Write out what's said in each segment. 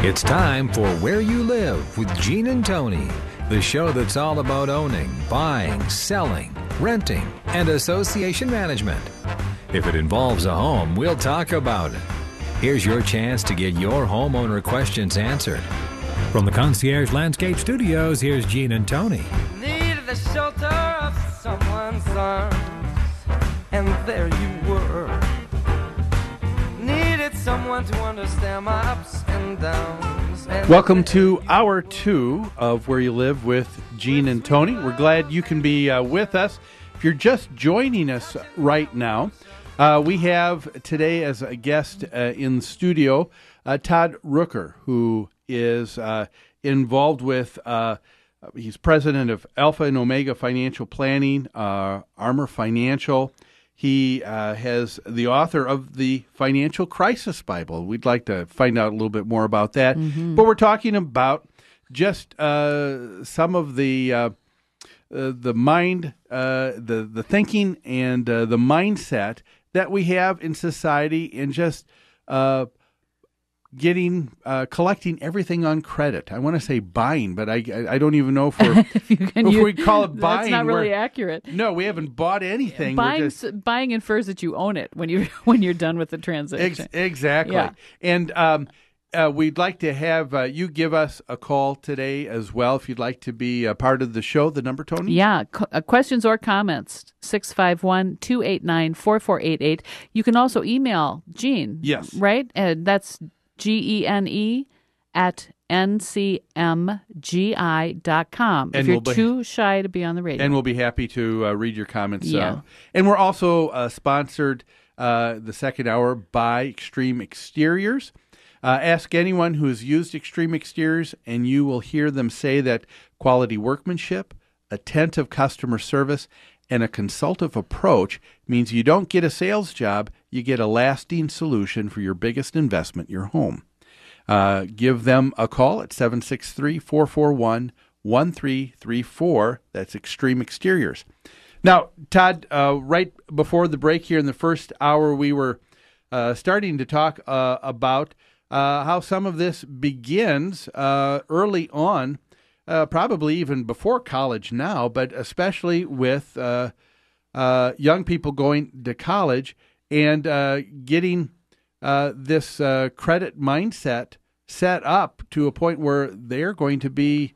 It's time for Where You Live with Gene and Tony, the show that's all about owning, buying, selling, renting, and association management. If it involves a home, we'll talk about it. Here's your chance to get your homeowner questions answered. From the Concierge Landscape Studios, here's Gene and Tony. Needed the shelter of someone's arms, and there you were. Needed someone to understand my ups and downs. Welcome to Hour 2 of Where You Live with Gene and Tony. We're glad you can be with us. If you're just joining us right now, we have today as a guest in the studio Todd Rooker, who is involved with, he's president of Alpha and Omega Financial Planning, Armor Financial. He has the author of the Financial Crisis Bible. We'd like to find out a little bit more about that. Mm-hmm. But we're talking about just some of the mind, the thinking, and the mindset that we have in society, and just collecting everything on credit. I want to say buying, but I don't even know if we call it buying. That's not really accurate. No, we haven't bought anything. Buying infers that you own it when you're done with the transaction. Exactly. Yeah. And we'd like to have you give us a call today as well if you'd like to be a part of the show. The number, Tony? Yeah. Questions or comments, 651-289-4488. You can also email Gene. Yes. Right? That's GENE at ncmgi.com. If you're too shy to be on the radio. And we'll be happy to read your comments. Yeah. And we're also sponsored the second hour by Extreme Exteriors. Ask anyone who has used Extreme Exteriors, and you will hear them say that quality workmanship, attentive customer service, and a consultative approach means you don't get a sales job, you get a lasting solution for your biggest investment, your home. Give them a call at 763-441-1334. That's Extreme Exteriors. Now, Todd, right before the break here in the first hour, we were starting to talk about how some of this begins early on, probably even before college now, but especially with young people going to college and getting this credit mindset set up to a point where they're going to be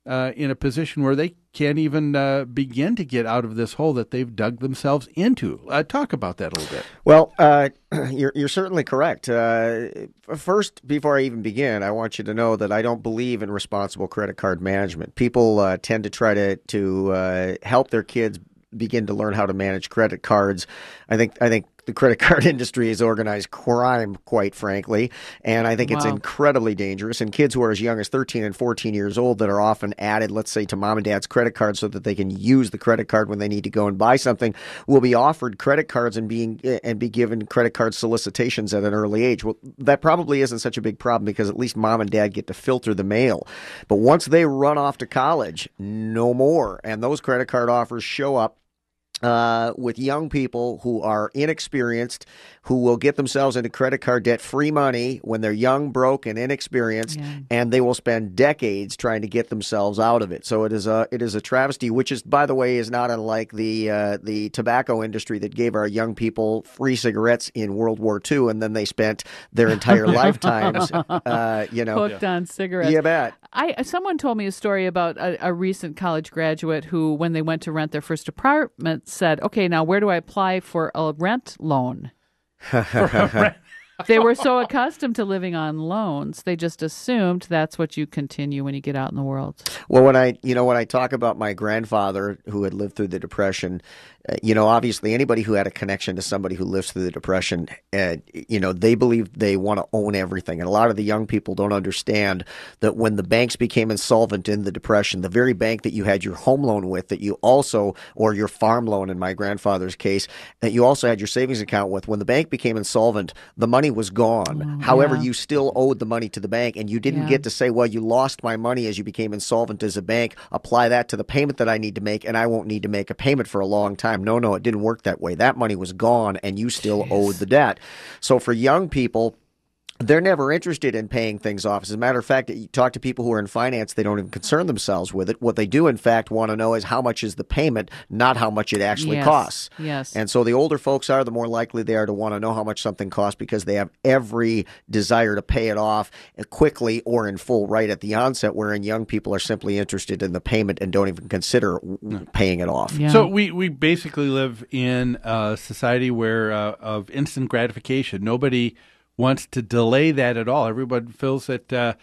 in a position where they can't even begin to get out of this hole that they've dug themselves into. Talk about that a little bit. Well, you're certainly correct. First, before I even begin, I want you to know that I don't believe in responsible credit card management. People tend to try to help their kids begin to learn how to manage credit cards. I think the credit card industry is organized crime, quite frankly, and I think it's incredibly dangerous. And kids who are as young as 13 and 14 years old that are often added, let's say, to mom and dad's credit card so that they can use the credit card when they need to go and buy something, will be offered credit cards and be given credit card solicitations at an early age. Well, that probably isn't such a big problem because at least mom and dad get to filter the mail. But once they run off to college, no more. And those credit card offers show up with young people who are inexperienced, who will get themselves into credit card debt, free money when they're young, broke, and inexperienced, and they will spend decades trying to get themselves out of it. So it is a travesty, which is, by the way, is not unlike the tobacco industry that gave our young people free cigarettes in World War II, and then they spent their entire lifetimes, hooked on cigarettes. You bet. Someone told me a story about a recent college graduate who, when they went to rent their first apartment, said, okay, now where do I apply for a rent loan? They were so accustomed to living on loans, they just assumed that's what you continue when you get out in the world. Well, when I talk about my grandfather who had lived through the Depression, obviously anybody who had a connection to somebody who lives through the Depression, they believe they want to own everything. And a lot of the young people don't understand that when the banks became insolvent in the Depression, the very bank that you had your home loan with, that you also, or your farm loan in my grandfather's case, that you also had your savings account with, when the bank became insolvent, the money was gone. However, you still owed the money to the bank, and you didn't get to say, well, you lost my money as you became insolvent as a bank. Apply that to the payment that I need to make, and I won't need to make a payment for a long time. No, it didn't work that way. That money was gone, and you still owed the debt. So for young people, they're never interested in paying things off. As a matter of fact, you talk to people who are in finance, they don't even concern themselves with it. What they do, in fact, want to know is how much is the payment, not how much it actually costs. Yes. And so the older folks are, the more likely they are to want to know how much something costs because they have every desire to pay it off quickly or in full right at the onset, wherein young people are simply interested in the payment and don't even consider paying it off. Yeah. So we basically live in a society where of instant gratification. Nobody wants to delay that at all. Everyone feels that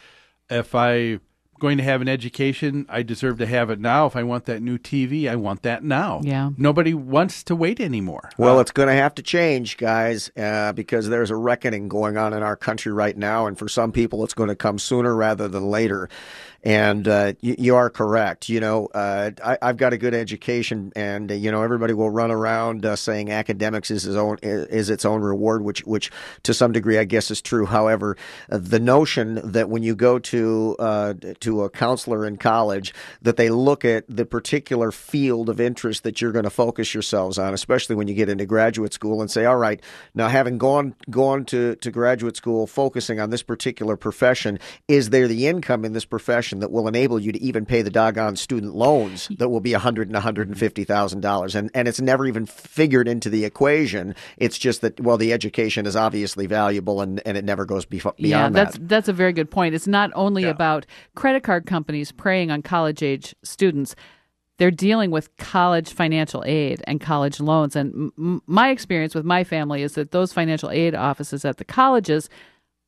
if I'm going to have an education, I deserve to have it now. If I want that new TV, I want that now. Yeah. Nobody wants to wait anymore. Well, it's going to have to change, guys, because there's a reckoning going on in our country right now, and for some people, it's going to come sooner rather than later. And you are correct. I've got a good education, and everybody will run around saying academics is its own reward, which to some degree I guess is true. However, the notion that when you go to a counselor in college, that they look at the particular field of interest that you're going to focus yourselves on, especially when you get into graduate school, and say, all right, now having gone to graduate school, focusing on this particular profession, is there the income in this profession that will enable you to even pay the doggone student loans that will be $100,000 and $150,000, and it's never even figured into the equation. It's just that the education is obviously valuable, and it never goes beyond that. That's a very good point. It's not only about credit card companies preying on college age students. They're dealing with college financial aid and college loans, and my experience with my family is that those financial aid offices at the colleges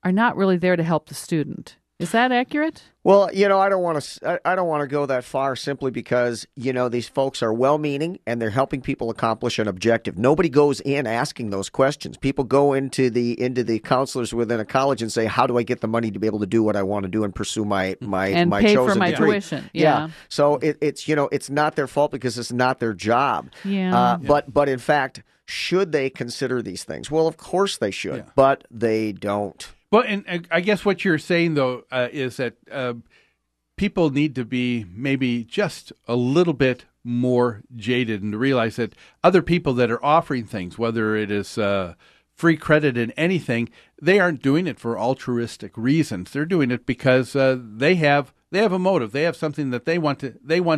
are not really there to help the student. Is that accurate? Well, I don't want to go that far simply because, these folks are well-meaning and they're helping people accomplish an objective. Nobody goes in asking those questions. People go into the counselors within a college and say, how do I get the money to be able to do what I want to do and pursue my and pay chosen for my degree? tuition? Yeah. So it's not their fault because it's not their job. Yeah. But in fact, should they consider these things? Well, of course they should, but they don't. Well, and I guess what you're saying, though, is that people need to be maybe just a little bit more jaded and to realize that other people that are offering things, whether it is free credit in anything, they aren't doing it for altruistic reasons. They're doing it because they have a motive. They have something that they want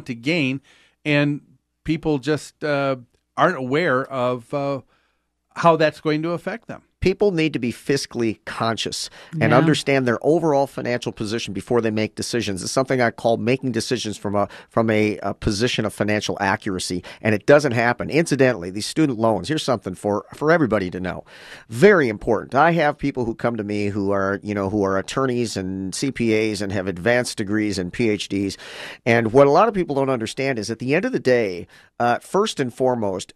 to gain, and people just aren't aware of how that's going to affect them. People need to be fiscally conscious and understand their overall financial position before they make decisions. It's something I call making decisions from a position of financial accuracy, and it doesn't happen. Incidentally, these student loans, here's something for everybody to know. Very important. I have people who come to me who are attorneys and CPAs and have advanced degrees and PhDs, and what a lot of people don't understand is at the end of the day, first and foremost,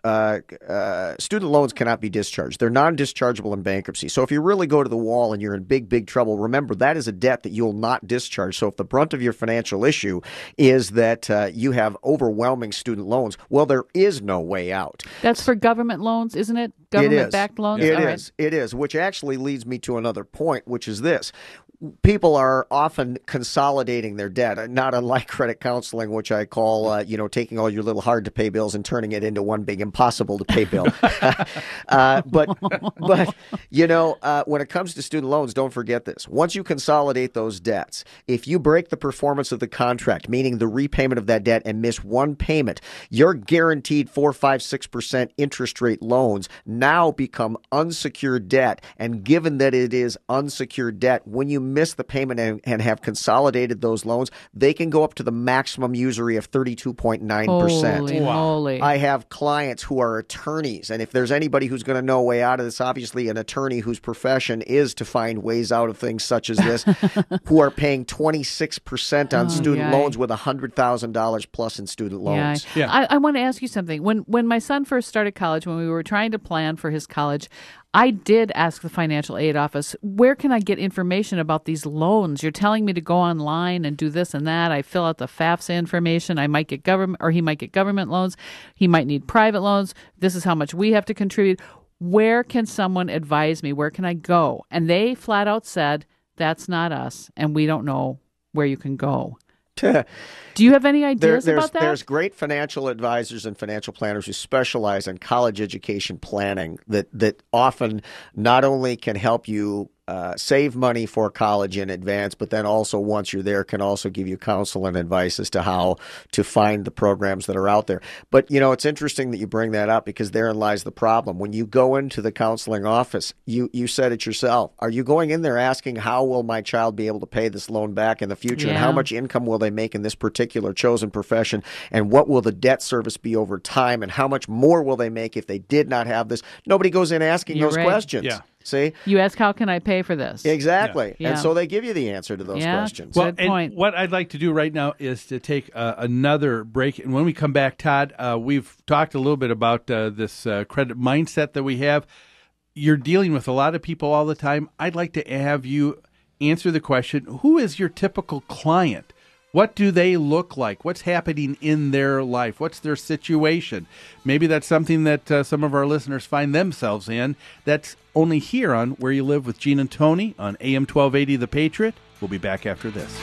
student loans cannot be discharged. They're non-dischargeable in bankruptcy. So if you really go to the wall and you're in big trouble, remember that is a debt that you'll not discharge. So if the brunt of your financial issue is that you have overwhelming student loans, well, there is no way out. That's for government loans, isn't it? Government-backed loans? It is, which actually leads me to another point, which is this. People are often consolidating their debt, not unlike credit counseling, which I call, taking all your little hard-to-pay bills and turning it into one big impossible-to-pay bill. But when it comes to student loans, don't forget this. Once you consolidate those debts, if you break the performance of the contract, meaning the repayment of that debt, and miss one payment, your guaranteed 4, 5, 6% interest rate loans now become unsecured debt. And given that it is unsecured debt, when you miss the payment and have consolidated those loans, they can go up to the maximum usury of 32.9%. Holy moly. I have clients who are attorneys, and if there's anybody who's going to know a way out of this, obviously an attorney whose profession is to find ways out of things such as this, who are paying 26% on student loans with $100,000 plus in student loans. I want to ask you something. When my son first started college, when we were trying to plan for his college, I did ask the financial aid office, where can I get information about these loans? You're telling me to go online and do this and that. I fill out the FAFSA information. I might get government, or he might get government loans. He might need private loans. This is how much we have to contribute. Where can someone advise me? Where can I go? And they flat out said, that's not us, and we don't know where you can go. Do you have any ideas about that? There's great financial advisors and financial planners who specialize in college education planning that often not only can help you save money for college in advance, but then also once you're there can also give you counsel and advice as to how to find the programs that are out there. But, it's interesting that you bring that up because therein lies the problem. When you go into the counseling office, you said it yourself. Are you going in there asking how will my child be able to pay this loan back in the future and how much income will they make in this particular chosen profession and what will the debt service be over time and how much more will they make if they did not have this? Nobody goes in asking those questions. Yeah. See? You ask, how can I pay for this? Exactly. Yeah. And so they give you the answer to those questions. Well, Good point. and what I'd like to do right now is to take another break. And when we come back, Todd, we've talked a little bit about this credit mindset that we have. You're dealing with a lot of people all the time. I'd like to have you answer the question, who is your typical client? What do they look like? What's happening in their life? What's their situation? Maybe that's something that some of our listeners find themselves in. That's only here on Where You Live with Gene and Tony on AM 1280 The Patriot. We'll be back after this.